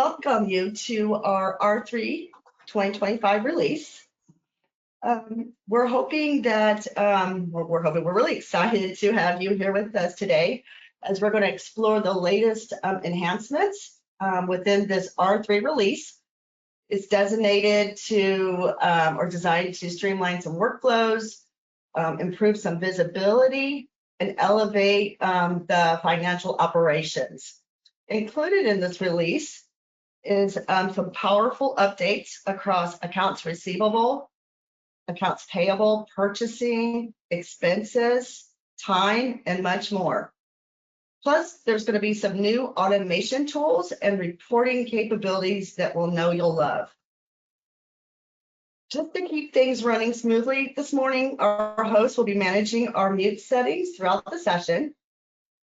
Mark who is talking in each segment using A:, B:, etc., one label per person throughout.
A: welcome you to our R3 2025 release. We're hoping that, we're really excited to have you here with us today as we're going to explore the latest enhancements within this R3 release. It's designated to or designed to streamline some workflows, improve some visibility, and elevate the financial operations. Included in this release is some powerful updates across accounts receivable, accounts payable, purchasing, expenses, time, and much more. Plus, there's going to be some new automation tools and reporting capabilities that we'll know you'll love. Just to keep things running smoothly this morning, our host will be managing our mute settings throughout the session.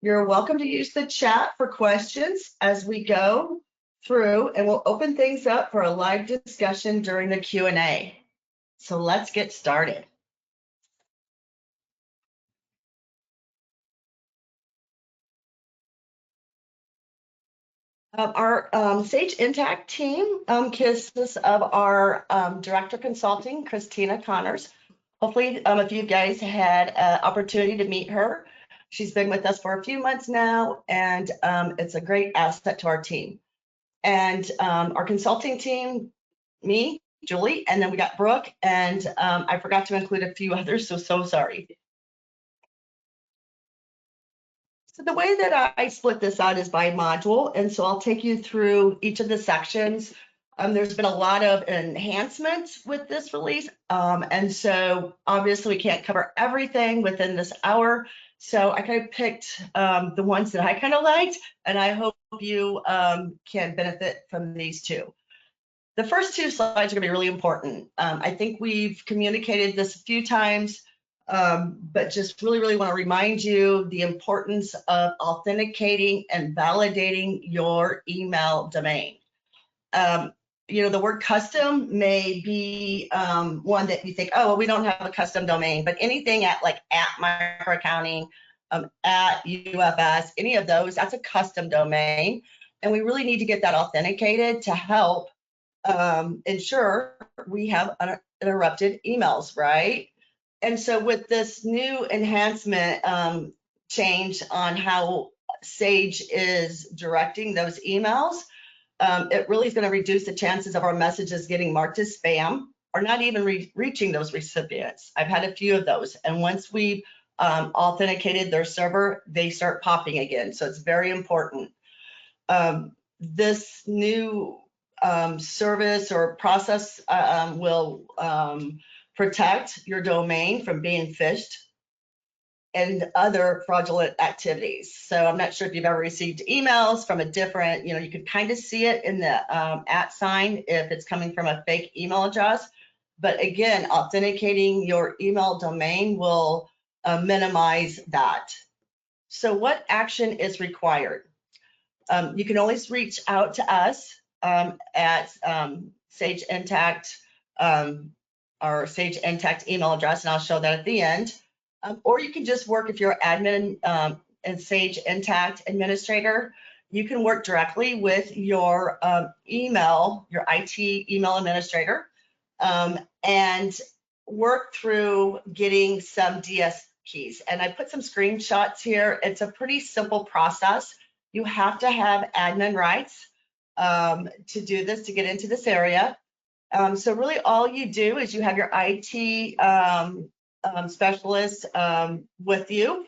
A: You're welcome to use the chat for questions as we go through, and we'll open things up for a live discussion during the Q&A. So let's get started. Our Sage Intacct team consists of our Director Consulting, Christina Connors. Hopefully, if you guys had an opportunity to meet her, she's been with us for a few months now, and it's a great asset to our team. And our consulting team, me, Julie, and then we got Brooke, and I forgot to include a few others, so sorry. So the way that I split this out is by module, and so I'll take you through each of the sections. There's been a lot of enhancements with this release, and so obviously we can't cover everything within this hour. So I kind of picked the ones that I kind of liked, and I hope you can benefit from these two. The first two slides are going to be really important. I think we've communicated this a few times, but just really want to remind you the importance of authenticating and validating your email domain. You know, the word custom may be one that you think, oh, well, we don't have a custom domain, but anything at microaccounting, at UFS, any of those, that's a custom domain. And we really need to get that authenticated to help ensure we have uninterrupted emails, right? And so with this new enhancement change on how Sage is directing those emails, it really is going to reduce the chances of our messages getting marked as spam or not even reaching those recipients. I've had a few of those, and once we've authenticated their server, they start popping again. So it's very important. This new service or process will protect your domain from being phished and other fraudulent activities. So I'm not sure if you've ever received emails from a different, you can kind of see it in the @ sign if it's coming from a fake email address. But again, authenticating your email domain will minimize that. So what action is required? You can always reach out to us at Sage Intacct, our Sage Intacct email address, and I'll show that at the end. Or you can just work, if you're admin and Sage Intacct administrator, you can work directly with your email, your IT email administrator, and work through getting some DS keys. And I put some screenshots here. It's a pretty simple process. You have to have admin rights to do this, to get into this area. So really all you do is you have your IT specialist with you.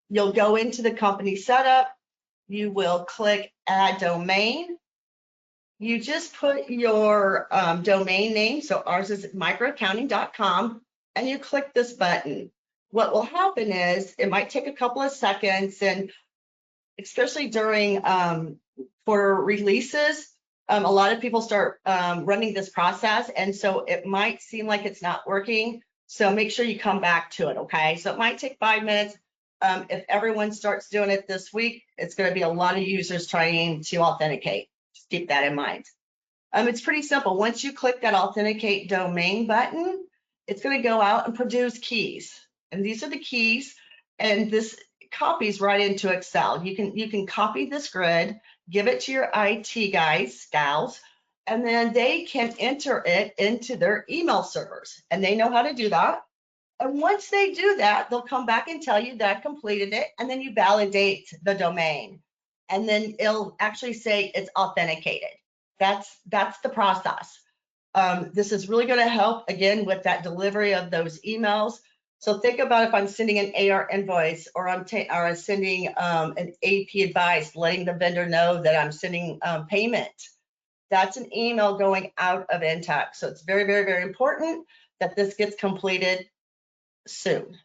A: You'll go into the company setup. You will click add domain. You just put your domain name. So ours is microaccounting.com, and you click this button. What will happen is it might take a couple of seconds, and especially during for releases, a lot of people start running this process, and so it might seem like it's not working. So make sure you come back to it, okay? So it might take 5 minutes. If everyone starts doing it this week, it's going to be a lot of users trying to authenticate. Just keep that in mind. It's pretty simple. Once you click that authenticate domain button, it's going to go out and produce keys. And these are the keys, and this copies right into Excel. You can copy this grid, give it to your IT guys, gals, and then they can enter it into their email servers, and they know how to do that. And once they do that, they'll come back and tell you that I completed it, and then you validate the domain. And then it'll actually say it's authenticated. That's the process. This is really going to help, again, with that delivery of those emails. So think about if I'm sending an AR invoice, or I'm sending an AP advice, letting the vendor know that I'm sending payment. That's an email going out of Intacct. So it's very, very, very important that this gets completed soon.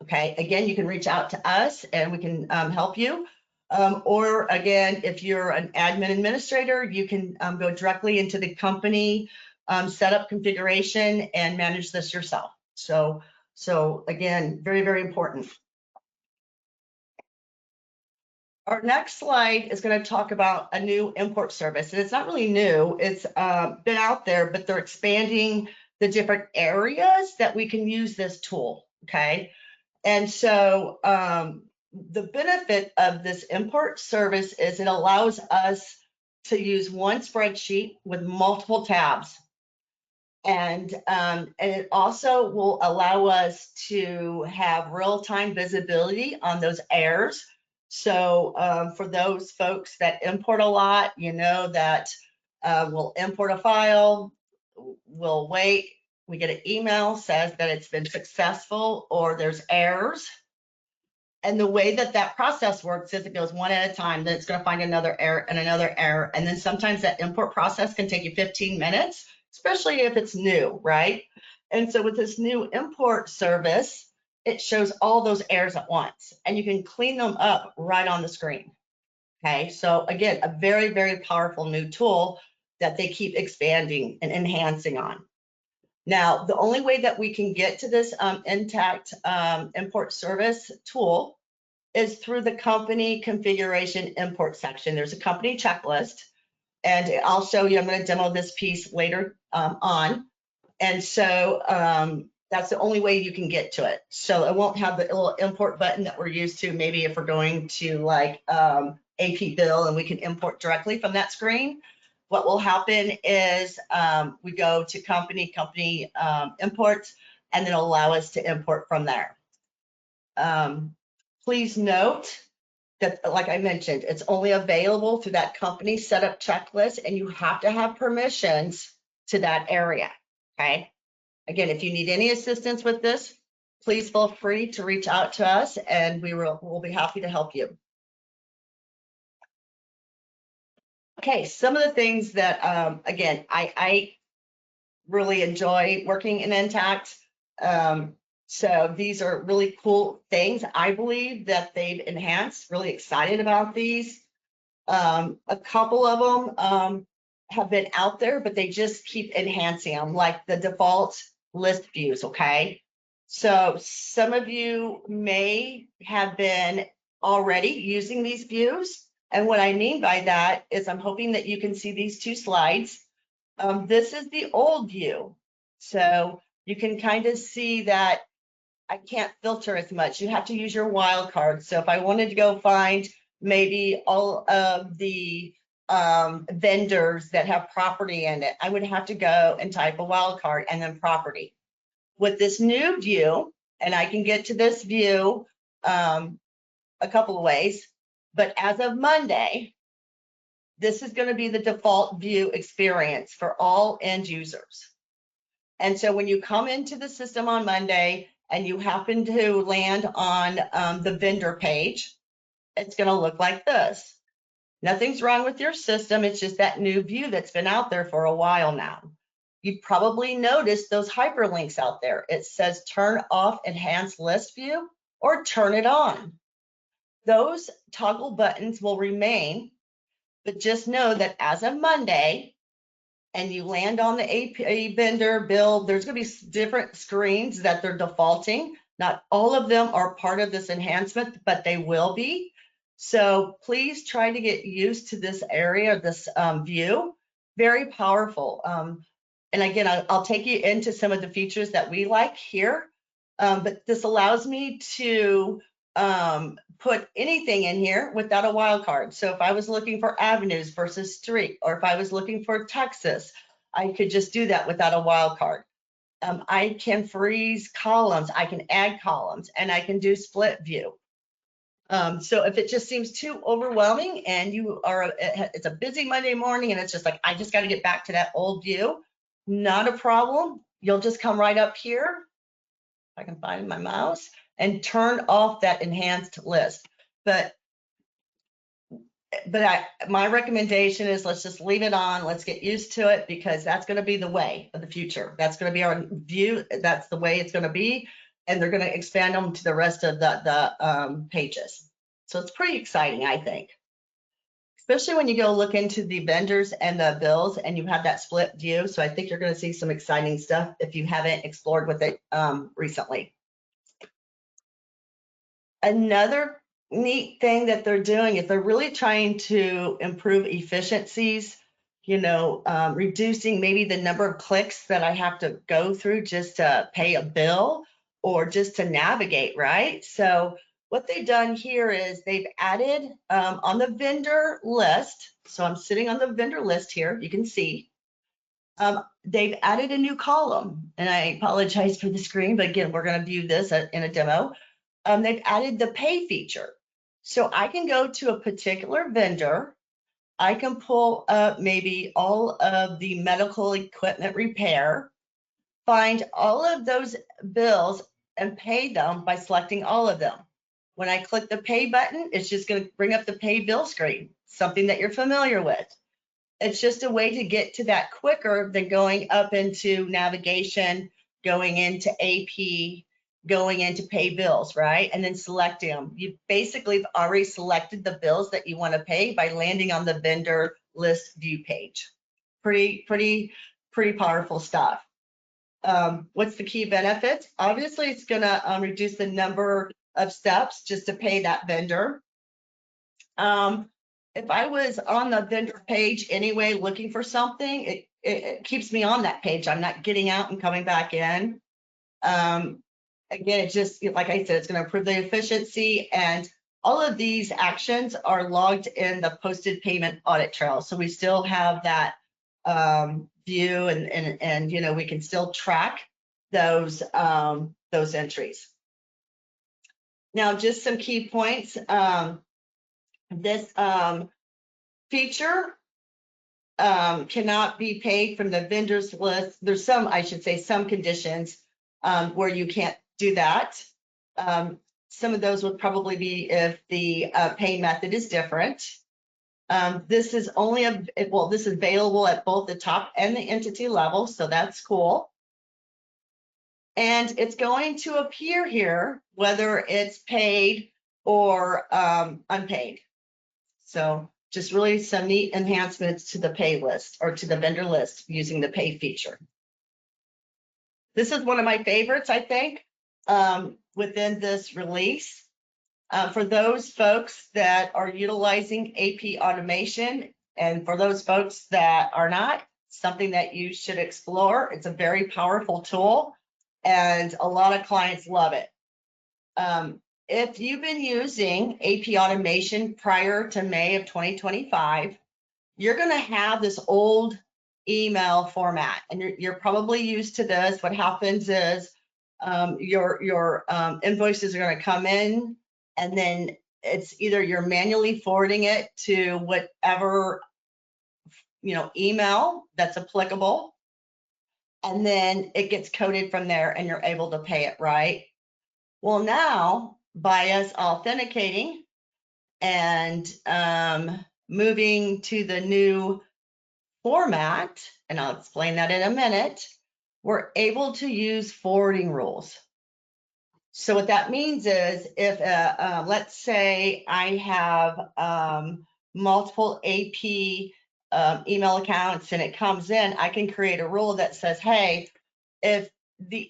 A: Okay, again, you can reach out to us and we can help you. Or again, if you're an admin administrator, you can go directly into the company setup configuration and manage this yourself. So again, very, very important. Our next slide is going to talk about a new import service, and it's not really new. It's been out there, but they're expanding the different areas that we can use this tool. Okay, and so the benefit of this import service is it allows us to use one spreadsheet with multiple tabs. And it also will allow us to have real-time visibility on those errors. So for those folks that import a lot, you know that we'll import a file, we'll wait, we get an email says that it's been successful or there's errors. And the way that that process works is it goes one at a time, then it's going to find another error and another error. And then sometimes that import process can take you 15 minutes, especially if it's new, right? And so with this new import service, it shows all those errors at once, and you can clean them up right on the screen. Okay, so again, a very, very powerful new tool that they keep expanding and enhancing on. Now, the only way that we can get to this Intacct import service tool is through the company configuration import section. There's a company checklist, and I'll show you, I'm going to demo this piece later on. And so that's the only way you can get to it. So it won't have the little import button that we're used to, maybe if we're going to like AP bill and we can import directly from that screen. What will happen is we go to company imports, and then it'll allow us to import from there. Please note that, like I mentioned, it's only available through that company setup checklist, and you have to have permissions to that area, okay? Again, if you need any assistance with this, please feel free to reach out to us, and we'll be happy to help you. Okay, some of the things that, again, I really enjoy working in Intacct. So these are really cool things. I believe that they've enhanced, really excited about these. A couple of them have been out there, but they just keep enhancing them, like the default list views, okay? So some of you may have been already using these views. And what I mean by that is I'm hoping that you can see these two slides. This is the old view. So you can kind of see that I can't filter as much. You have to use your wildcard. So if I wanted to go find maybe all of the vendors that have property in it, I would have to go and type a wildcard and then property. With this new view, and I can get to this view a couple of ways, but as of Monday, this is going to be the default view experience for all end users. And so when you come into the system on Monday and you happen to land on the vendor page, it's going to look like this. Nothing's wrong with your system. It's just that new view that's been out there for a while now. You've probably noticed those hyperlinks out there. It says turn off enhanced list view or turn it on. Those toggle buttons will remain, but just know that as of Monday, and you land on the AP vendor bill, there's going to be different screens that they're defaulting. Not all of them are part of this enhancement, but they will be. So please try to get used to this area, this view. Very powerful. And again, I'll take you into some of the features that we like here. But this allows me to put anything in here without a wildcard. So if I was looking for avenues versus street, or if I was looking for Texas, I could just do that without a wildcard. I can freeze columns, I can add columns, and I can do split view. So if it just seems too overwhelming and you are, it's a busy Monday morning and it's just like, I just got to get back to that old view, not a problem. You'll just come right up here, if I can find my mouse, and turn off that enhanced list. But my recommendation is let's just leave it on. Let's get used to it, because that's going to be the way of the future. That's going to be our view. That's the way it's going to be. And they're going to expand them to the rest of the pages. So it's pretty exciting, I think, especially when you go look into the vendors and the bills and you have that split view. So I think you're going to see some exciting stuff if you haven't explored with it recently. Another neat thing that they're doing is they're really trying to improve efficiencies, reducing maybe the number of clicks that I have to go through just to pay a bill or just to navigate, right? So what they've done here is they've added on the vendor list. So I'm sitting on the vendor list here, you can see. They've added a new column, and I apologize for the screen, but again, we're going to view this in a demo. They've added the pay feature. So I can go to a particular vendor. I can pull up maybe all of the medical equipment repair, find all of those bills and pay them by selecting all of them. When I click the pay button, it's just going to bring up the pay bill screen, something that you're familiar with. It's just a way to get to that quicker than going up into navigation, going into AP, going into pay bills, right? And then selecting them. You basically have already selected the bills that you want to pay by landing on the vendor list view page. Pretty powerful stuff. What's the key benefits? Obviously, it's going to reduce the number of steps just to pay that vendor. If I was on the vendor page anyway, looking for something, it keeps me on that page. I'm not getting out and coming back in. Again, it's just, like I said, it's going to improve the efficiency, and all of these actions are logged in the posted payment audit trail. So we still have that view, and we can still track those entries. Now, just some key points. This feature cannot be paid from the vendors list. There's some conditions where you can't do that. Some of those would probably be if the pay method is different. This is available at both the top and the entity level, so that's cool. And it's going to appear here whether it's paid or unpaid. So just really some neat enhancements to the pay list, or to the vendor list, using the pay feature. This is one of my favorites, I think, within this release. For those folks that are utilizing AP automation, and for those folks that are not, something that you should explore. It's a very powerful tool, and a lot of clients love it. If you've been using AP automation prior to May of 2025, you're going to have this old email format, and you're probably used to this. What happens is your invoices are going to come in, and then it's either you're manually forwarding it to whatever email that's applicable, and then it gets coded from there, and you're able to pay it, right? Well, now, by us authenticating and moving to the new format, and I'll explain that in a minute, we're able to use forwarding rules. So what that means is, if let's say I have multiple AP email accounts and it comes in, I can create a rule that says, hey, if the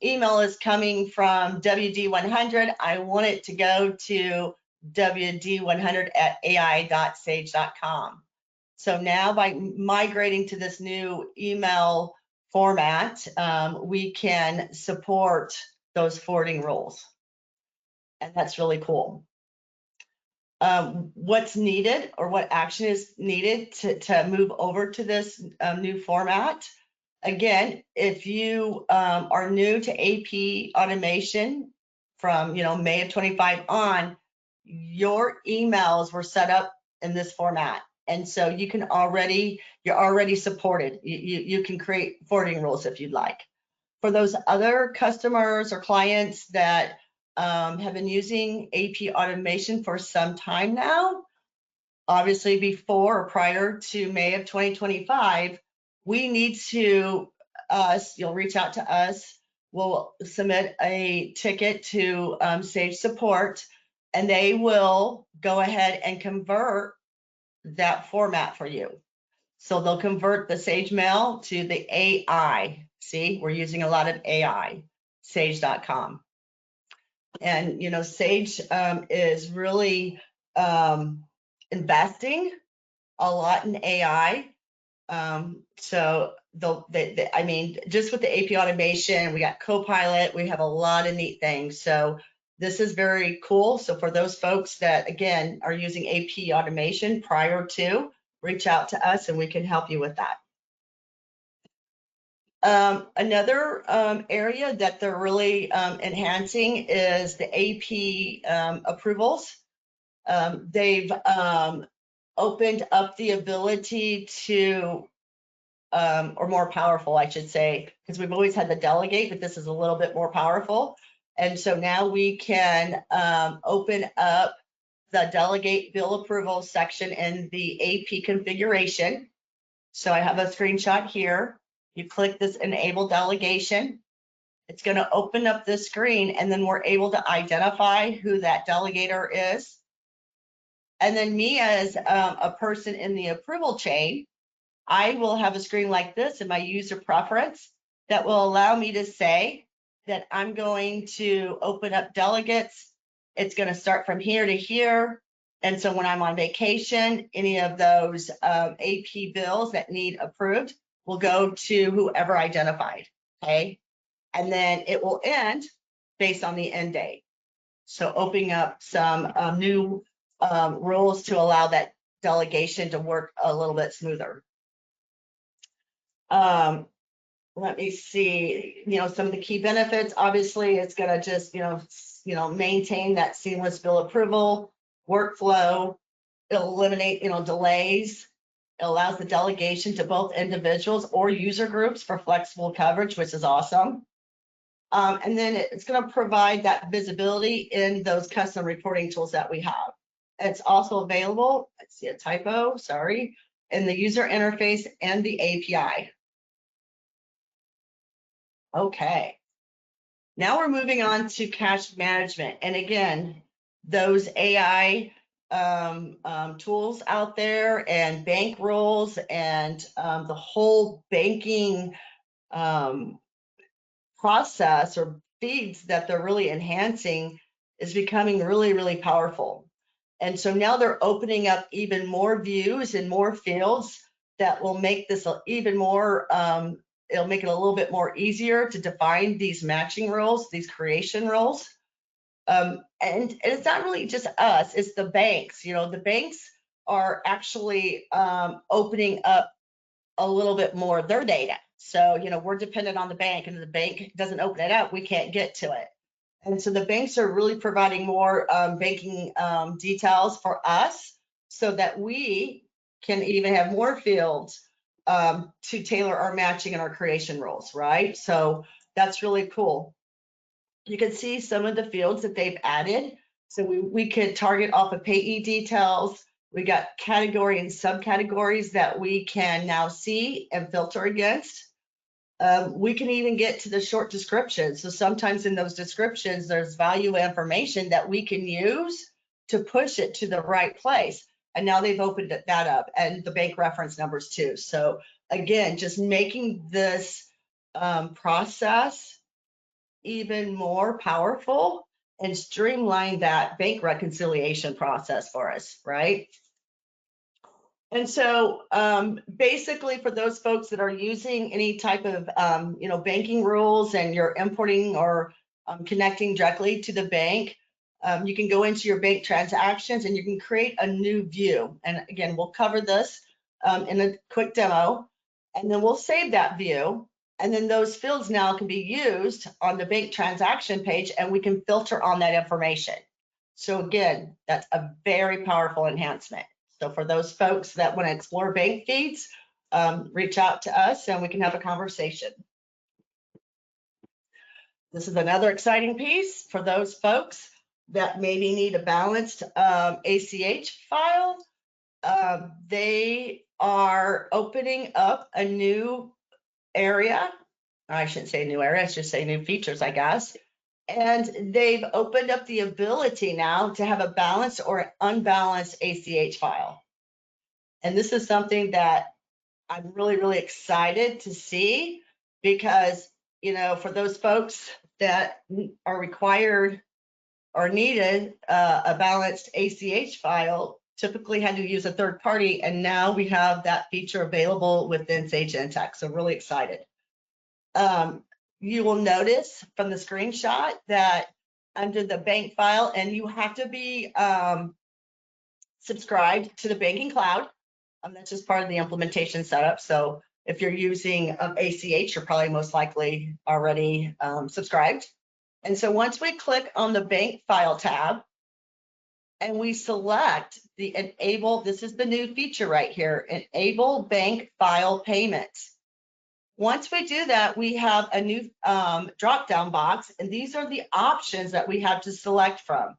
A: email is coming from WD100, I want it to go to WD100@ai.sage.com. So now, by migrating to this new email format, we can support those forwarding rules. and that's really cool. What's needed or what action is needed to move over to this new format? Again, if you are new to AP automation from May of 25 on, your emails were set up in this format. And so you're already supported. You can create forwarding rules if you'd like. For those other customers or clients that have been using AP automation for some time now, obviously before or prior to May of 2025, we need to, you'll reach out to us, we'll submit a ticket to Sage Support, and they will go ahead and convert that format for you. So they'll convert the Sage Mail to the AI. See, we're using a lot of AI, sage.com. And, Sage is really investing a lot in AI. So I mean, just with the AP automation, we got Copilot, we have a lot of neat things. So this is very cool. So for those folks that, again, are using AP automation prior to, reach out to us and we can help you with that. Another area that they're really enhancing is the AP approvals. They've opened up the ability to, or more powerful, I should say, because we've always had the delegate, but this is a little bit more powerful. And so now we can open up the delegate bill approval section in the AP configuration. So I have a screenshot here. You click this enable delegation. It's going to open up this screen, and then we're able to identify who that delegator is. And then me as a person in the approval chain, I will have a screen like this in my user preference that will allow me to say that I'm going to open up delegates. It's going to start from here to here. And so when I'm on vacation, any of those AP bills that need approved will go to whoever identified, okay? And then it will end based on the end date. So opening up some new rules to allow that delegation to work a little bit smoother. Let me see, some of the key benefits. Obviously, it's going to just, maintain that seamless bill approval workflow. It'll eliminate, delays. It allows the delegation to both individuals or user groups for flexible coverage, which is awesome. And then it's going to provide that visibility in those custom reporting tools that we have. It's also available, I see a typo, sorry, in the user interface and the API. Okay, now we're moving on to cash management. And again, those AI tools out there and bank rules and the whole banking process or feeds that they're really enhancing is becoming really, really powerful. And so now they're opening up even more views and more fields that will make this even more, it'll make it a little bit more easier to define these matching rules, these creation rules. And it's not really just us, it's the banks. The banks are actually opening up a little bit more of their data. So, we're dependent on the bank, and if the bank doesn't open it up, we can't get to it. And so the banks are really providing more banking details for us so that we can even have more fields to tailor our matching and our creation rules, right? So that's really cool. You can see some of the fields that they've added. So we could target off of payee details. We got category and subcategories that we can now see and filter against. We can even get to the short descriptions. So sometimes in those descriptions, there's value information that we can use to push it to the right place. And now they've opened that up, and the bank reference numbers too. So again, just making this process even more powerful and streamline that bank reconciliation process for us, right? And so basically for those folks that are using any type of, banking rules and you're importing or connecting directly to the bank, You can go into your bank transactions and you can create a new view. And again, we'll cover this in a quick demo, and then we'll save that view. And then those fields now can be used on the bank transaction page, and we can filter on that information. So again, that's a very powerful enhancement. So for those folks that want to explore bank feeds, reach out to us and we can have a conversation. This is another exciting piece for those folks that maybe need a balanced ACH file. They are opening up a new area. I shouldn't say new area, I should say new features, I guess. And they've opened up the ability now to have a balanced or unbalanced ACH file. And this is something that I'm really, really excited to see, because, you know, for those folks that are required or needed a balanced ACH file, typically had to use a third party, and now we have that feature available within Sage Intacct. So really excited. You will notice from the screenshot that under the bank file, and you have to be subscribed to the banking cloud. That's just part of the implementation setup. So if you're using ACH, you're probably most likely already subscribed. And so once we click on the bank file tab and we select the enable, this is the new feature right here, enable bank file payments. Once we do that, we have a new drop-down box, and these are the options that we have to select from.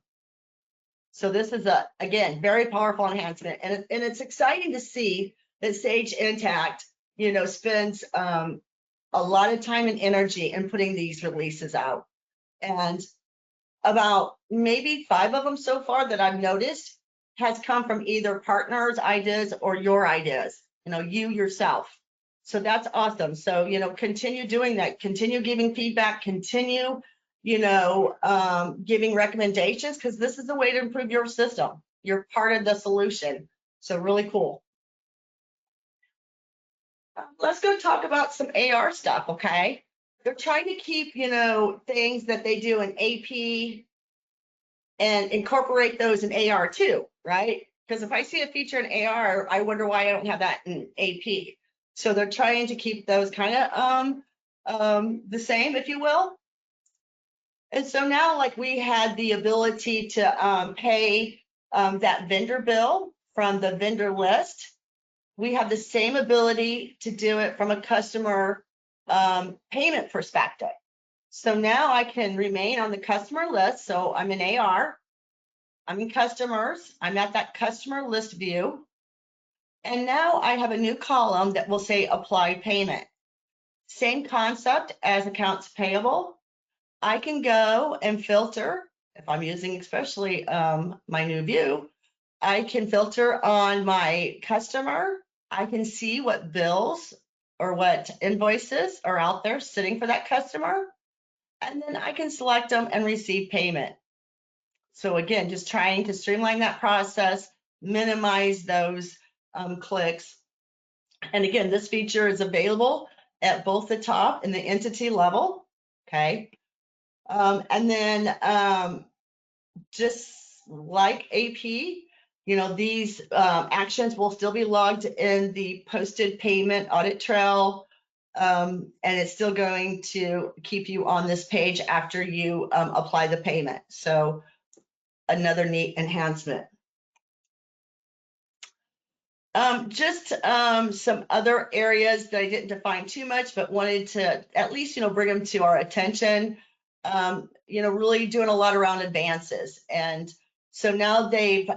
A: So this is again, very powerful enhancement, and it's exciting to see that Sage Intacct, you know, spends a lot of time and energy in putting these releases out. And about maybe 5 of them so far that I've noticed has come from either partners' ideas or your ideas, you know, you yourself. So that's awesome. So, you know, continue doing that, continue giving feedback, continue, you know, giving recommendations, because this is a way to improve your system. You're part of the solution. So really cool. Let's go talk about some AR stuff, okay? They're trying to keep, you know, things that they do in AP and incorporate those in AR too, right? Because if I see a feature in AR, I wonder why I don't have that in AP. So they're trying to keep those kind of the same, if you will. And so now, like, we had the ability to pay that vendor bill from the vendor list. We have the same ability to do it from a customer payment perspective. So now I can remain on the customer list. So I'm in AR, I'm in customers, I'm at that customer list view. And now I have a new column that will say apply payment. Same concept as accounts payable. I can go and filter, if I'm using especially my new view, I can filter on my customer. I can see what bills or what invoices are out there sitting for that customer. And then I can select them and receive payment. So again, just trying to streamline that process, minimize those clicks. And again, this feature is available at both the top and the entity level, okay? And then just like AP, you know, these actions will still be logged in the posted payment audit trail, and it's still going to keep you on this page after you apply the payment. So another neat enhancement. Just some other areas that I didn't define too much, but wanted to at least, you know, bring them to our attention. You know, really doing a lot around advances. And so now they've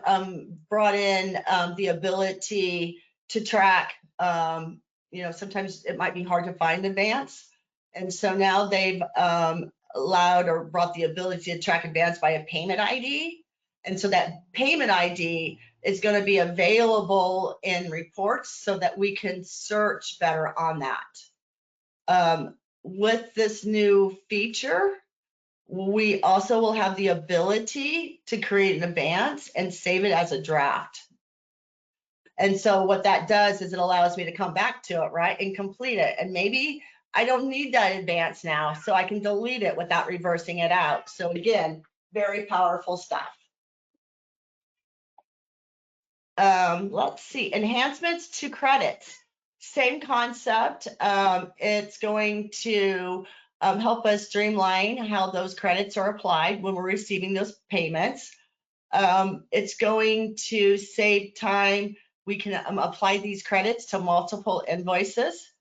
A: brought in the ability to track, you know, sometimes it might be hard to find advance. And so now they've allowed or brought the ability to track advance by a payment ID. And so that payment ID is going to be available in reports so that we can search better on that. With this new feature, we also will have the ability to create an advance and save it as a draft. And so what that does is it allows me to come back to it, right, and complete it. And maybe I don't need that advance now, so I can delete it without reversing it out. So again, Very powerful stuff. Let's see, enhancements to credits. Same concept. It's going to help us streamline how those credits are applied when we're receiving those payments. It's going to save time. We can apply these credits to multiple invoices.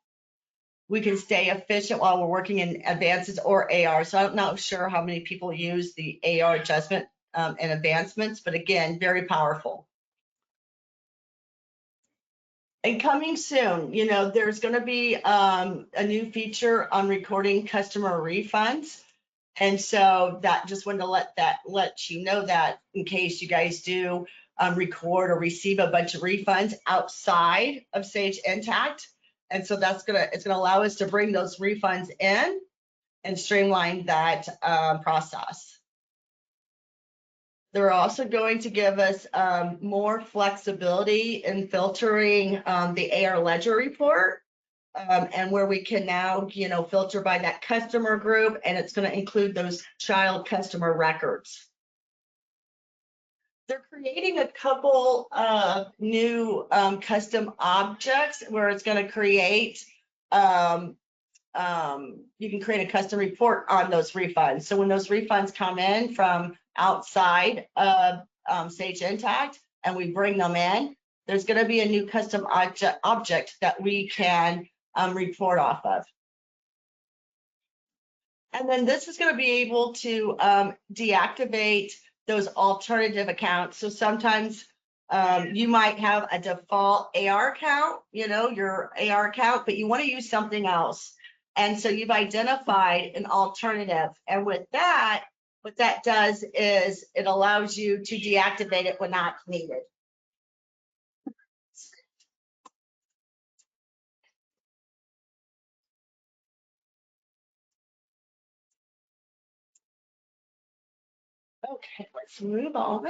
A: We can stay efficient while we're working in advances or AR. So I'm not sure how many people use the AR adjustment and advancements, but again, very powerful. And coming soon, you know, there's going to be a new feature on recording customer refunds. And so that just wanted to let you know that in case you guys do record or receive a bunch of refunds outside of Sage Intacct. And so it's gonna allow us to bring those refunds in and streamline that process. They're also going to give us more flexibility in filtering the AR ledger report. And where we can now, you know, filter by that customer group, and it's going to include those child customer records. They're creating a couple of new custom objects where it's going to create, you can create a custom report on those refunds. So when those refunds come in from outside of Sage Intacct and we bring them in, there's going to be a new custom object that we can report off of. And then this is going to be able to deactivate those alternative accounts. So sometimes you might have a default AR account, you know, your AR account, but you want to use something else. And so you've identified an alternative. And with that, what that does is it allows you to deactivate it when not needed. Okay, let's move on.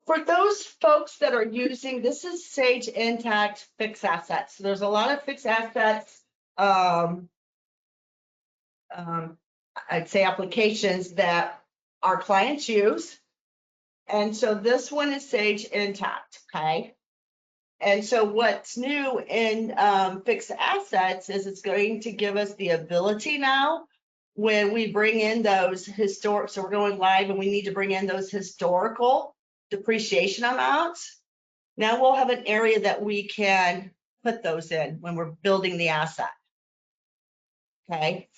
A: For those folks that are using, this is Sage Intacct fixed assets. So there's a lot of fixed assets, I'd say applications that our clients use. And so this one is Sage Intacct, okay? And so what's new in fixed assets is it's going to give us the ability now when we bring in those historic, so we're going live and we need to bring in those historical depreciation amounts. Now we'll have an area that we can put those in when we're building the asset. Okay.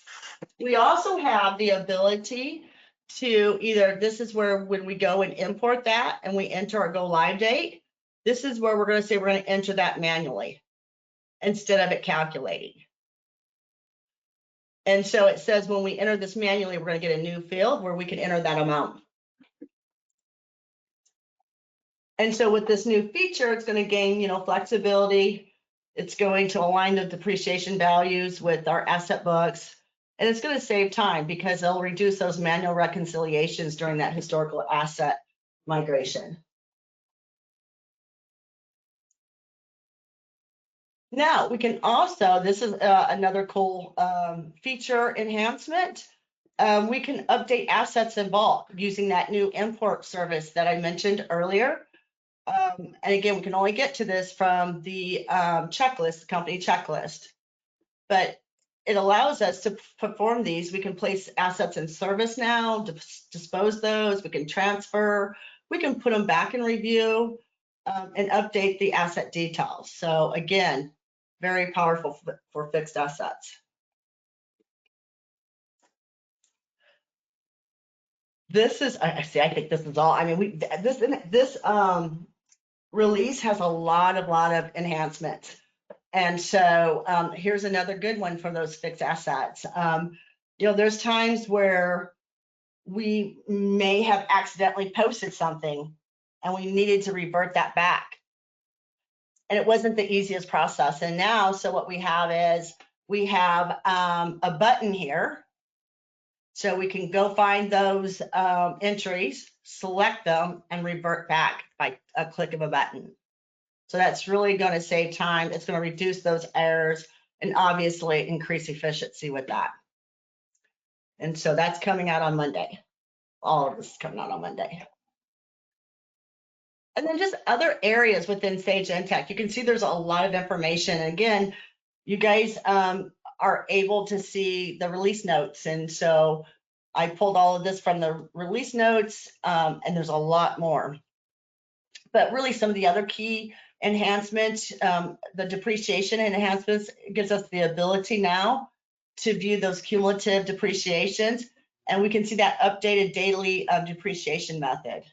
A: We also have the ability to either, this is where when we go and import that and we enter our go live date, this is where we're going to say we're going to enter that manually instead of it calculating. And so it says when we enter this manually, we're going to get a new field where we can enter that amount. And so with this new feature, it's going to gain, you know, flexibility. It's going to align the depreciation values with our asset books. And it's going to save time because it'll reduce those manual reconciliations during that historical asset migration. Now we can also, this is another cool feature enhancement. We can update assets in bulk using that new import service that I mentioned earlier. And again, we can only get to this from the checklist, the company checklist. But it allows us to perform these. We can place assets in service now, dispose those, we can transfer, we can put them back in review and update the asset details. So again, very powerful for fixed assets. This is, I think this is all, I mean, this release has a lot of enhancements. And so here's another good one for those fixed assets. You know, there's times where we may have accidentally posted something and we needed to revert that back. And it wasn't the easiest process. And now, so what we have is we have a button here. So we can go find those entries, select them, and revert back by a click of a button. So that's really going to save time. It's going to reduce those errors and obviously increase efficiency with that. And so that's coming out on Monday. All of this is coming out on Monday. And then just other areas within Sage Intacct. You can see there's a lot of information. And again, you guys are able to see the release notes. And so I pulled all of this from the release notes, and there's a lot more. But really some of the other key enhancements, the depreciation enhancements gives us the ability now to view those cumulative depreciations. And we can see that updated daily depreciation method.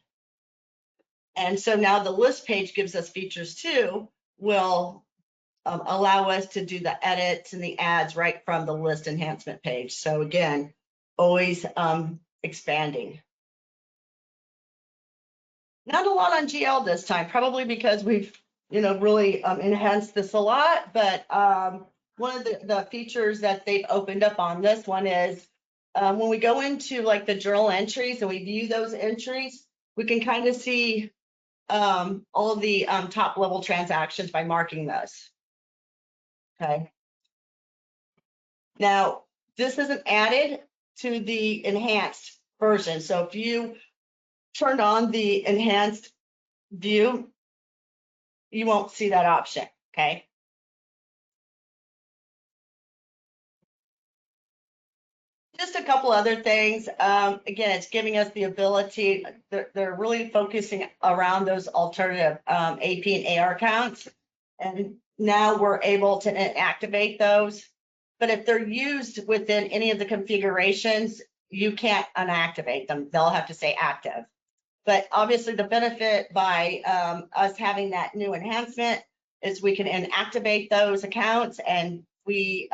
A: And so now the list page gives us features too, will allow us to do the edits and the adds right from the list enhancement page. So again, always expanding. Not a lot on GL this time, probably because we've, really enhanced this a lot. But one of the features that they've opened up on this one is when we go into like the journal entries and we view those entries, we can kind of see all of the top level transactions by marking those. Okay. Now, this isn't added to the enhanced version. So if you turned on the enhanced view, you won't see that option. Okay. Just a couple other things. Again, it's giving us the ability, they're really focusing around those alternative AP and AR accounts. And now we're able to activate those. But if they're used within any of the configurations, you can't unactivate them. They'll have to stay active. But obviously the benefit by us having that new enhancement is we can inactivate those accounts, and they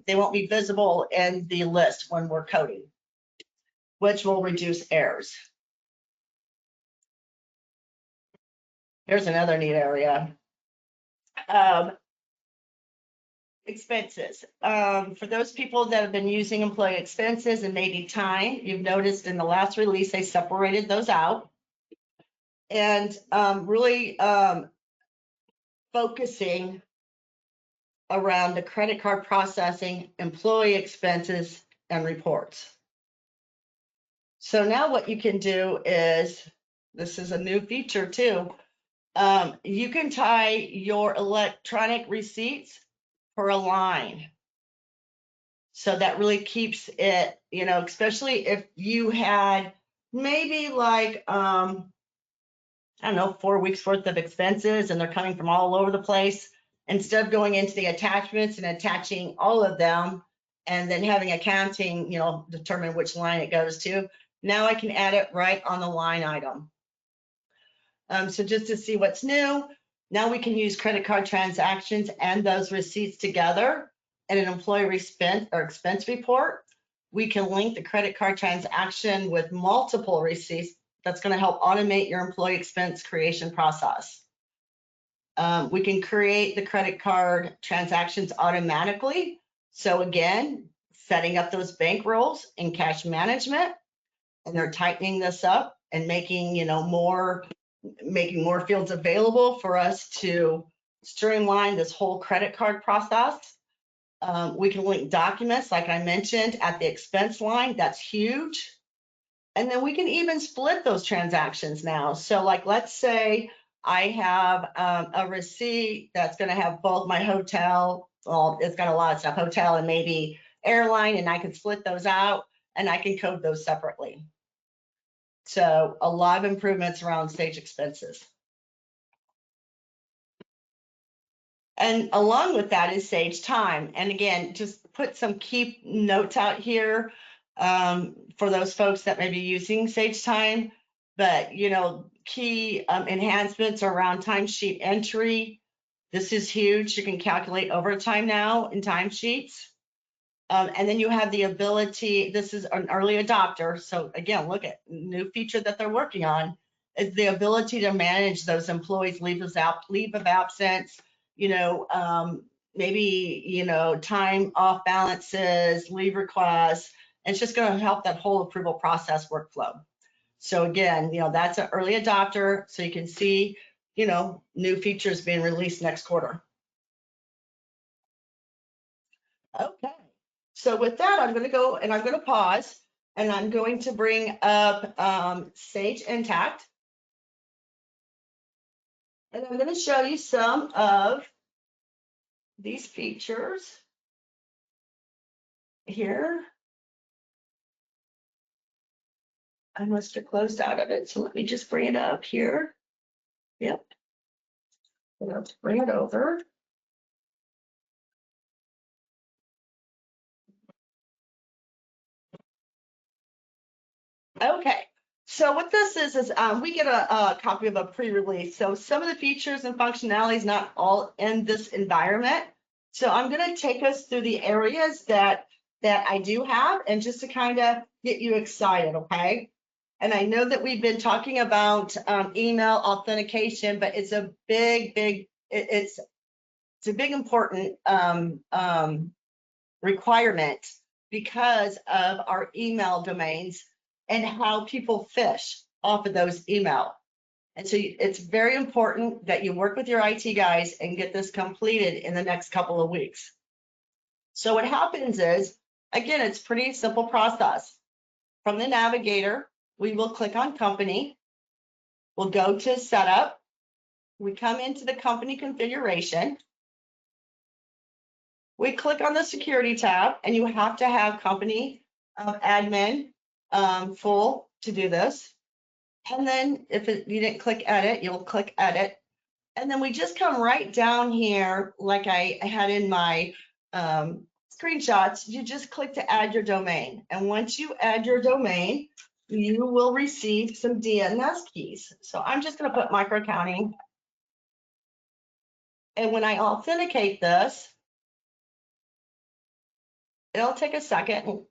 A: won't be visible in the list when we're coding, which will reduce errors. Here's another neat area. Expenses. For those people that have been using employee expenses and maybe time, you've noticed in the last release, they separated those out. And really focusing around the credit card processing, employee expenses, and reports. So now what you can do is, this is a new feature too, you can tie your electronic receipts per a line. So that really keeps it, especially if you had maybe like, I don't know, 4 weeks worth of expenses and they're coming from all over the place. Instead of going into the attachments and attaching all of them and then having accounting, determine which line it goes to, now I can add it right on the line item. So just to see what's new, now we can use credit card transactions and those receipts together in an employee expense report. We can link the credit card transaction with multiple receipts. That's going to help automate your employee expense creation process. We can create the credit card transactions automatically. So again, setting up those bank rules in cash management, and they're tightening this up and making, making more fields available for us to streamline this whole credit card process. We can link documents, like I mentioned, at the expense line. That's huge. And then we can even split those transactions now. So like, let's say I have a receipt that's going to have both my hotel, well, it's got a lot of stuff, hotel and maybe airline, and I can split those out and I can code those separately. So a lot of improvements around Sage expenses. And along with that is Sage time. And again, just put some key notes out here for those folks that may be using Sage time. But, key enhancements around timesheet entry. This is huge. You can calculate overtime now in timesheets. And then you have the ability, this is an early adopter. So again, look at new feature that they're working on is the ability to manage those employees' leave of absence, maybe, time off balances, leave requests. And it's just going to help that whole approval process workflow. So again, that's an early adopter. So you can see, new features being released next quarter. Okay. So with that, I'm going to go and I'm going to pause and I'm going to bring up Sage Intacct. And I'm going to show you some of these features here. I must have closed out of it. So let me just bring it up here. Yep. Let's bring it over. Okay. So what this is we get a copy of a pre-release. So some of the features and functionalities not all in this environment. So I'm going to take us through the areas that I do have and just to kind of get you excited, okay? And I know that we've been talking about email authentication, but it's a it's a big important requirement because of our email domains and how people fish off of those email. And so it's very important that you work with your IT guys and get this completed in the next couple of weeks. So what happens is, again, it's pretty simple process. From the navigator, we will click on company. We'll go to setup. We come into the company configuration. We click on the security tab and you have to have company admin full to do this. And then if you didn't click edit, you'll click edit. And then we just come right down here like I had in my screenshots. You just click to add your domain. And once you add your domain, you will receive some DNS keys. So I'm just going to put microaccounting. And when I authenticate this, it'll take a second.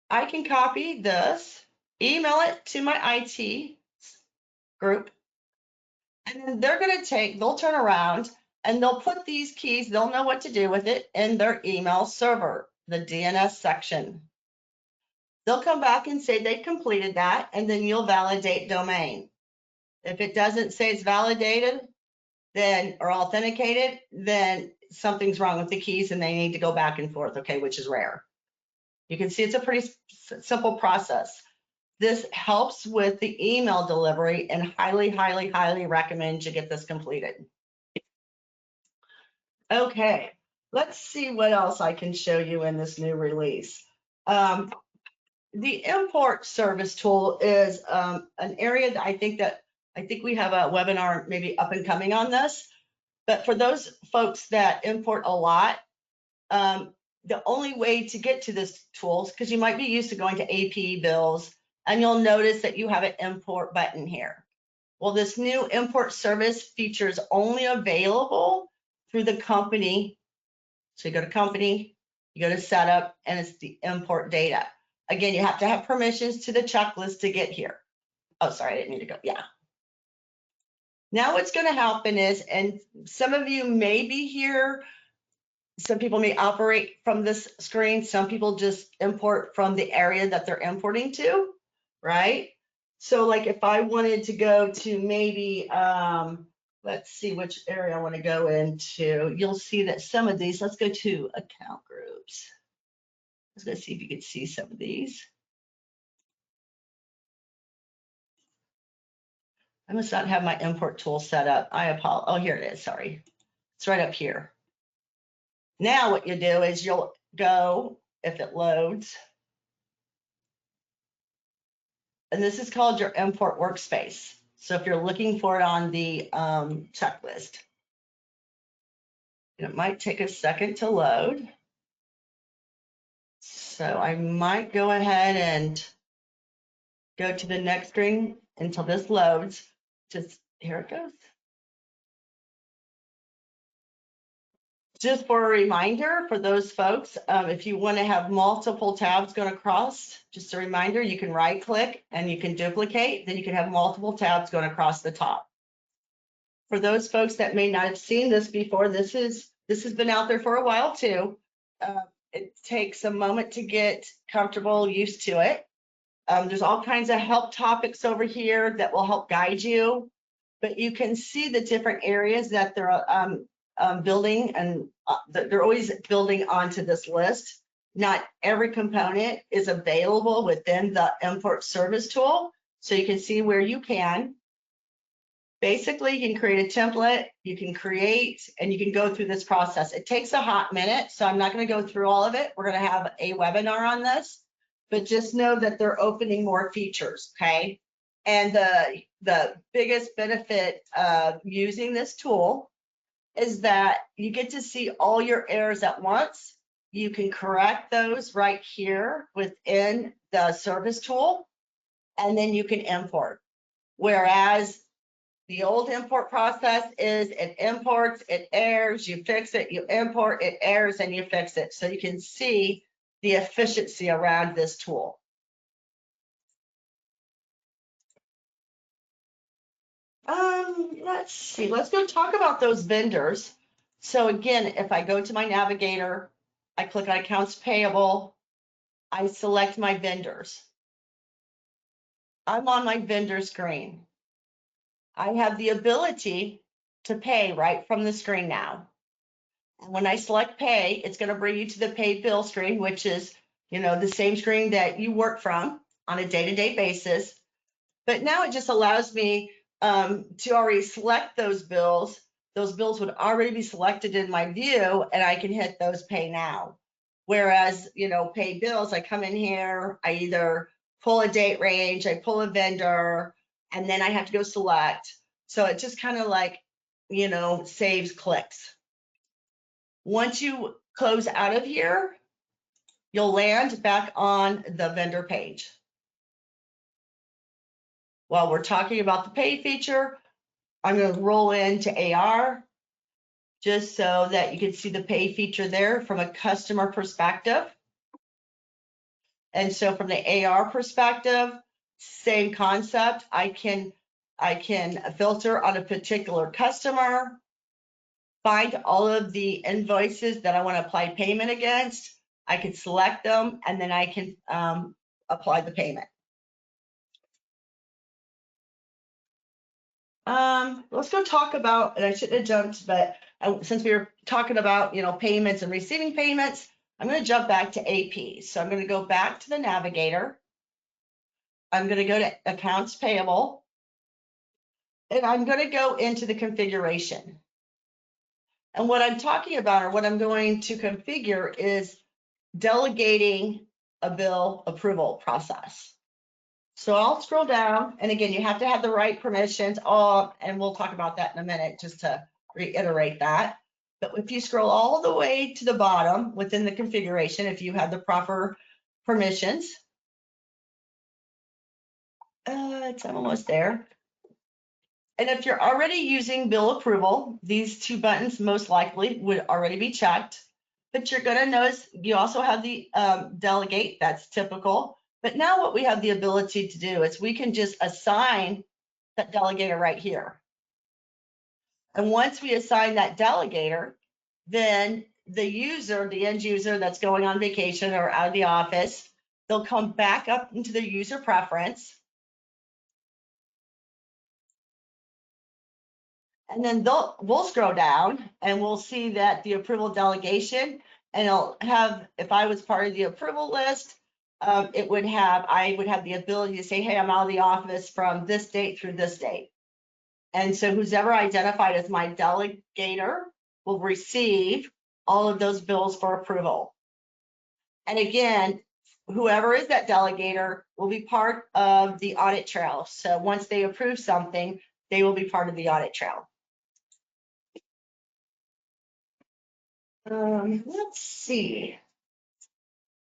A: I can copy this, email it to my IT group, and then they'll turn around and they'll put these keys, they'll know what to do with it in their email server, the DNS section. They'll come back and say they completed that, and then you'll validate domain. If it doesn't say it's validated, then or authenticated, then something's wrong with the keys and they need to go back and forth, okay, which is rare. You can see it's a pretty simple process. This helps with the email delivery and highly recommend you get this completed. Okay, let's see what else I can show you in this new release. The import service tool is an area that I think we have a webinar maybe up and coming on this. But for those folks that import a lot, the only way to get to this tool, because you might be used to going to AP bills, and you'll notice that you have an import button here. Well, this new import service feature is only available through the company. So you go to company, you go to setup, and it's the import data. Again, you have to have permissions to the checklist to get here. Oh, sorry, I didn't mean to go. Yeah. Now what's going to happen is, and some of you may be here, some people may operate from this screen. Some people just import from the area that they're importing to, right? So like if I wanted to go to maybe, let's see which area I want to go into. You'll see that some of these, let's go to account groups. Let's go see if you can see some of these. I must not have my import tool set up. I apologize. Oh, here it is. Sorry. It's right up here. Now what you do is you'll go, if it loads, and this is called your import workspace. So if you're looking for it on the checklist, it might take a second to load. So I might go ahead and go to the next screen until this loads. Just here it goes. Just for a reminder for those folks, if you want to have multiple tabs going across, just a reminder, you can right click and you can duplicate, then you can have multiple tabs going across the top. For those folks that may not have seen this before, this has been out there for a while too. It takes a moment to get comfortable, used to it. There's all kinds of help topics over here that will help guide you, but you can see the different areas that they're building, and they're always building onto this list. not every component is available within the import service tool. So you can see where you can. Basically, you can create a template, you can create, and you can go through this process. It takes a hot minute, so I'm not going to go through all of it. We're going to have a webinar on this, but just know that they're opening more features, okay? And the biggest benefit of using this tool is that you get to see all your errors at once. You can correct those right here within the service tool, and then you can import. Whereas the old import process is it imports, it errors, you fix it, you import, it errors, and you fix it. So you can see the efficiency around this tool. Let's see, let's go talk about those vendors. So again, if I go to my navigator, I click on accounts payable, I select my vendors. I'm on my vendor screen. I have the ability to pay right from the screen now. And when I select pay, it's going to bring you to the paid bill screen, which is, the same screen that you work from on a day-to-day basis. But now it just allows me to already select those bills. Those bills would already be selected in my view, and I can hit those pay now. Whereas, pay bills, I come in here, I either pull a date range, I pull a vendor, and then I have to go select. So it just kind of like, saves clicks. Once you close out of here, you'll land back on the vendor page. While we're talking about the pay feature, I'm going to roll into AR just so that you can see the pay feature there from a customer perspective. And so from the AR perspective, same concept. I can filter on a particular customer, find all of the invoices that I want to apply payment against. I can select them, and then I can apply the payment. Let's go talk about, and I shouldn't have jumped, but since we were talking about, payments and receiving payments, I'm going to jump back to AP. So I'm going to go back to the navigator. I'm going to go to accounts payable, and I'm going to go into the configuration. And what I'm talking about, or what I'm going to configure, is delegating a bill approval process. So I'll scroll down, and again, you have to have the right permissions, and we'll talk about that in a minute, just to reiterate that. But if you scroll all the way to the bottom within the configuration, if you have the proper permissions, I'm almost there. And if you're already using bill approval, these two buttons most likely would already be checked. But you're going to notice you also have the delegate. That's typical. But now what we have the ability to do is we can just assign that delegator right here. And once we assign that delegator, then the user, the end user that's going on vacation or out of the office, they'll come back up into the user preference. And then we'll scroll down and we'll see that the approval delegation, and it'll have, if I was part of the approval list, I would have the ability to say, hey, I'm out of the office from this date through this date. And so who's ever identified as my delegator will receive all of those bills for approval. And again, whoever is that delegator will be part of the audit trail. So once they approve something, they will be part of the audit trail. Let's see.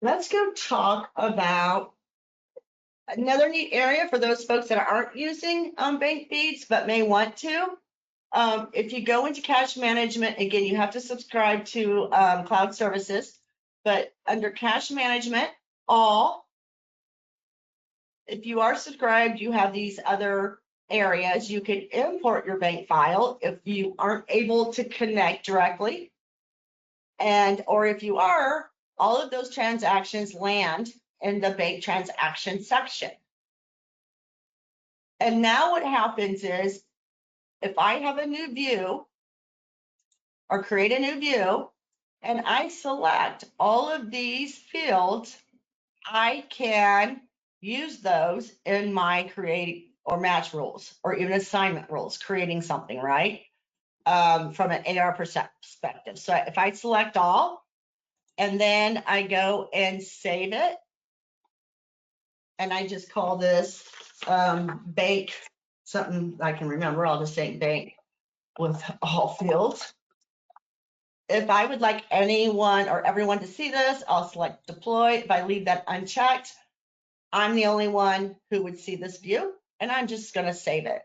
A: Let's go talk about another neat area for those folks that aren't using bank feeds but may want to. If you go into cash management, again, you have to subscribe to cloud services, but under cash management, if you are subscribed, you have these other areas. You can import your bank file if you aren't able to connect directly. Or if you are, all of those transactions land in the bank transaction section. And now what happens is, if I have a new view or create a new view, and I select all of these fields, I can use those in my create or match rules or even assignment rules, creating something, right? From an AR perspective. So if I select all, and then I go and save it, and I just call this bank, something I can remember, I'll just say bank with all fields. If I would like anyone or everyone to see this, I'll select deploy. If I leave that unchecked, I'm the only one who would see this view, and I'm just going to save it.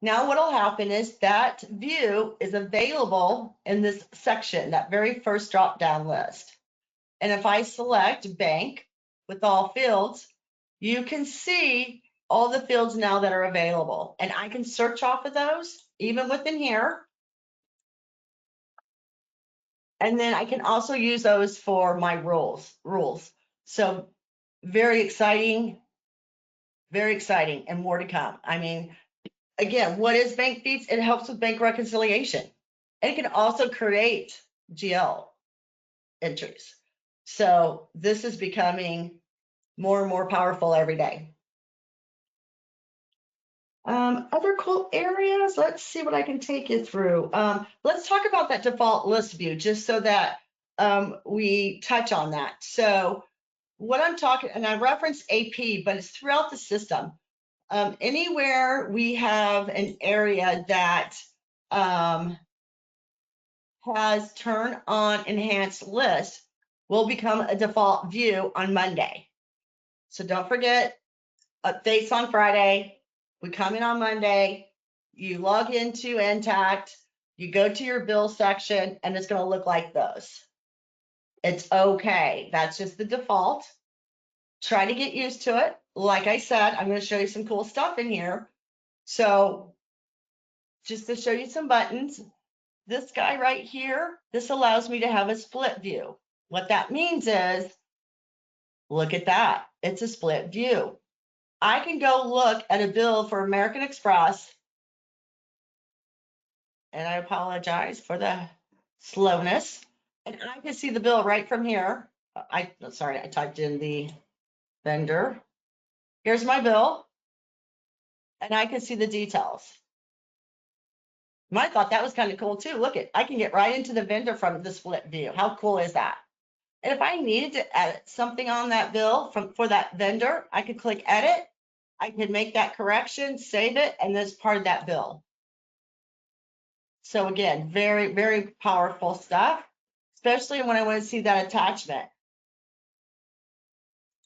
A: Now what will happen is that view is available in this section, that very first drop-down list. And if I select bank with all fields, you can see all the fields now that are available. And I can search off of those, even within here. And then I can also use those for my rules. So very exciting, and more to come. I mean, again, what is bank feeds? It helps with bank reconciliation. And it can also create GL entries. So this is becoming more and more powerful every day. Other cool areas, let's see what I can take you through. Let's talk about that default list view, just so that we touch on that. So what I'm talking, and I referenced AP, but it's throughout the system. Anywhere we have an area that has turn on enhanced list will become a default view on Monday. So don't forget, updates on Friday. We come in on Monday. You log into Intacct. You go to your bill section, and it's going to look like those. It's okay. That's just the default. Try to get used to it. Like I said, I'm going to show you some cool stuff in here. So just to show you some buttons, this guy right here, this allows me to have a split view. What that means is, look at that. It's a split view. I can go look at a bill for American Express, and I apologize for the slowness, and I can see the bill right from here. I typed in the vendor. Here's my bill, and I can see the details. I thought that was kind of cool too. Look, I can get right into the vendor from the split view. How cool is that? And if I needed to edit something on that bill for that vendor, I could click edit. I could make that correction, save it, and that's part of that bill. So again, very, very powerful stuff, especially when I want to see that attachment.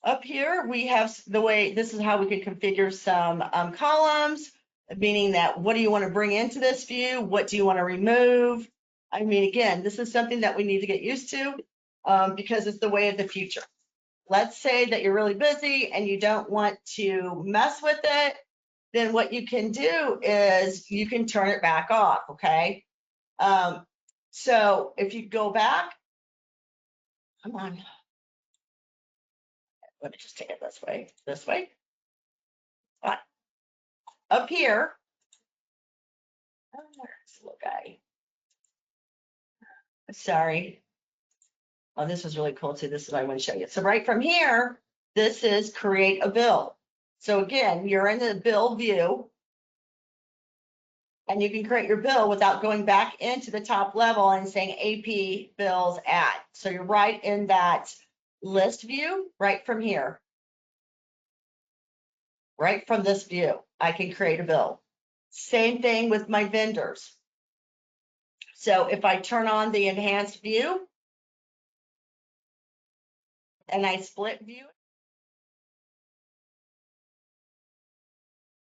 A: Up here, we have this is how we could configure some columns, meaning that what do you want to bring into this view? What do you want to remove? I mean, again, this is something that we need to get used to because it's the way of the future. Let's say that you're really busy and you don't want to mess with it. Then what you can do is you can turn it back off, okay? So if you go back, come on. Let me just take it this way. Up here, there's a little guy. Sorry. Oh, this was really cool too. This is what I want to show you. So right from here, this is create a bill. So again, you're in the bill view, and you can create your bill without going back into the top level and saying AP bills add. So you're right in that list view right from here. Right from this view, I can create a bill. Same thing with my vendors. So if I turn on the enhanced view and I split view,